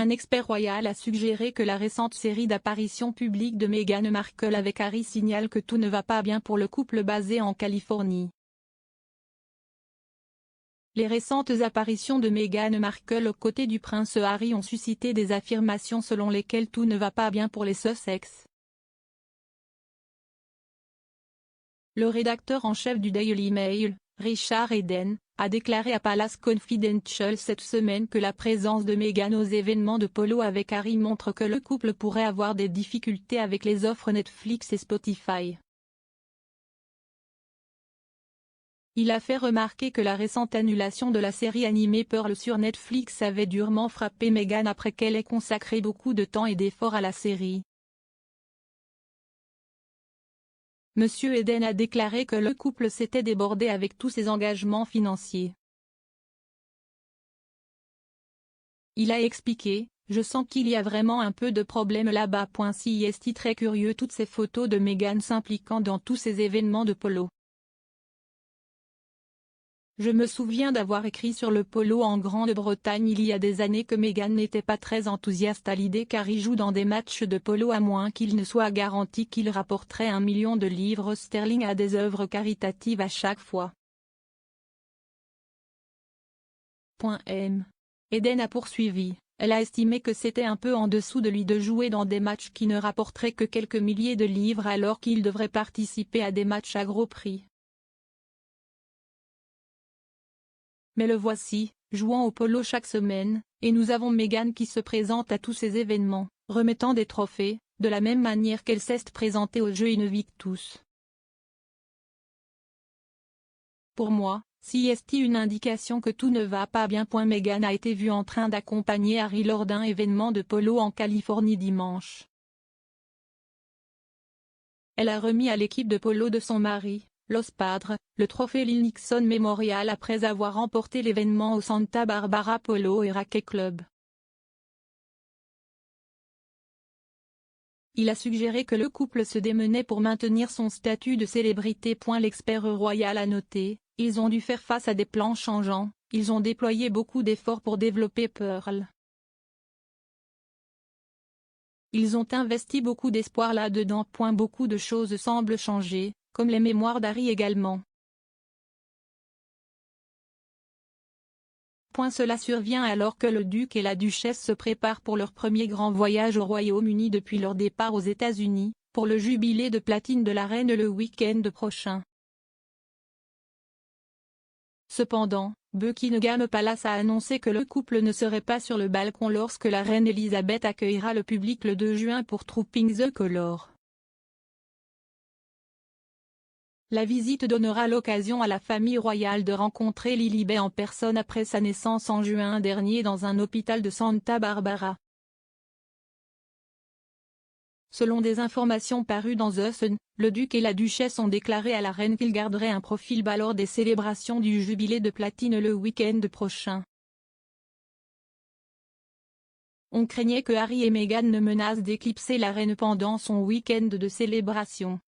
Un expert royal a suggéré que la récente série d'apparitions publiques de Meghan Markle avec Harry signale que tout ne va pas bien pour le couple basé en Californie. Les récentes apparitions de Meghan Markle aux côtés du prince Harry ont suscité des affirmations selon lesquelles tout ne va pas bien pour les Sussex. Le rédacteur en chef du Daily Mail, Richard Eden, a déclaré à Palace Confidential cette semaine que la présence de Meghan aux événements de polo avec Harry montre que le couple pourrait avoir des difficultés avec les offres Netflix et Spotify. Il a fait remarquer que la récente annulation de la série animée Pearl sur Netflix avait durement frappé Meghan après qu'elle ait consacré beaucoup de temps et d'efforts à la série. Monsieur Eden a déclaré que le couple s'était débordé avec tous ses engagements financiers. Il a expliqué: « Je sens qu'il y a vraiment un peu de problème là-bas. Si est très curieux toutes ces photos de Meghan s'impliquant dans tous ces événements de polo. Je me souviens d'avoir écrit sur le polo en Grande-Bretagne il y a des années que Meghan n'était pas très enthousiaste à l'idée qu'Harry joue dans des matchs de polo à moins qu'il ne soit garanti qu'il rapporterait 1 million de livres sterling à des œuvres caritatives à chaque fois. » Eden a poursuivi: « Elle a estimé que c'était un peu en dessous de lui de jouer dans des matchs qui ne rapporteraient que quelques milliers de livres alors qu'il devrait participer à des matchs à gros prix. Mais le voici, jouant au polo chaque semaine, et nous avons Meghan qui se présente à tous ces événements, remettant des trophées, de la même manière qu'elle s'est présentée aux Jeux Invictus. Pour moi, si est une indication que tout ne va pas bien. Meghan a été vue en train d'accompagner Harry lors d'un événement de polo en Californie dimanche. Elle a remis à l'équipe de polo de son mari, Los Padres, le trophée Lil Nixon Memorial après avoir remporté l'événement au Santa Barbara Polo et Racquet Club. Il a suggéré que le couple se démenait pour maintenir son statut de célébrité. L'expert royal a noté: « Ils ont dû faire face à des plans changeants, ils ont déployé beaucoup d'efforts pour développer Pearl. Ils ont investi beaucoup d'espoir là-dedans. Beaucoup de choses semblent changer, comme les mémoires d'Harry également. » Cela survient alors que le duc et la duchesse se préparent pour leur premier grand voyage au Royaume-Uni depuis leur départ aux États-Unis, pour le jubilé de platine de la reine le week-end prochain. Cependant, Buckingham Palace a annoncé que le couple ne serait pas sur le balcon lorsque la reine Elisabeth accueillera le public le 2 juin pour Trooping the Colour. La visite donnera l'occasion à la famille royale de rencontrer Lilibet en personne après sa naissance en juin dernier dans un hôpital de Santa Barbara. Selon des informations parues dans The Sun, le duc et la duchesse ont déclaré à la reine qu'ils garderaient un profil bas lors des célébrations du jubilé de platine le week-end prochain. On craignait que Harry et Meghan ne menacent d'éclipser la reine pendant son week-end de célébration.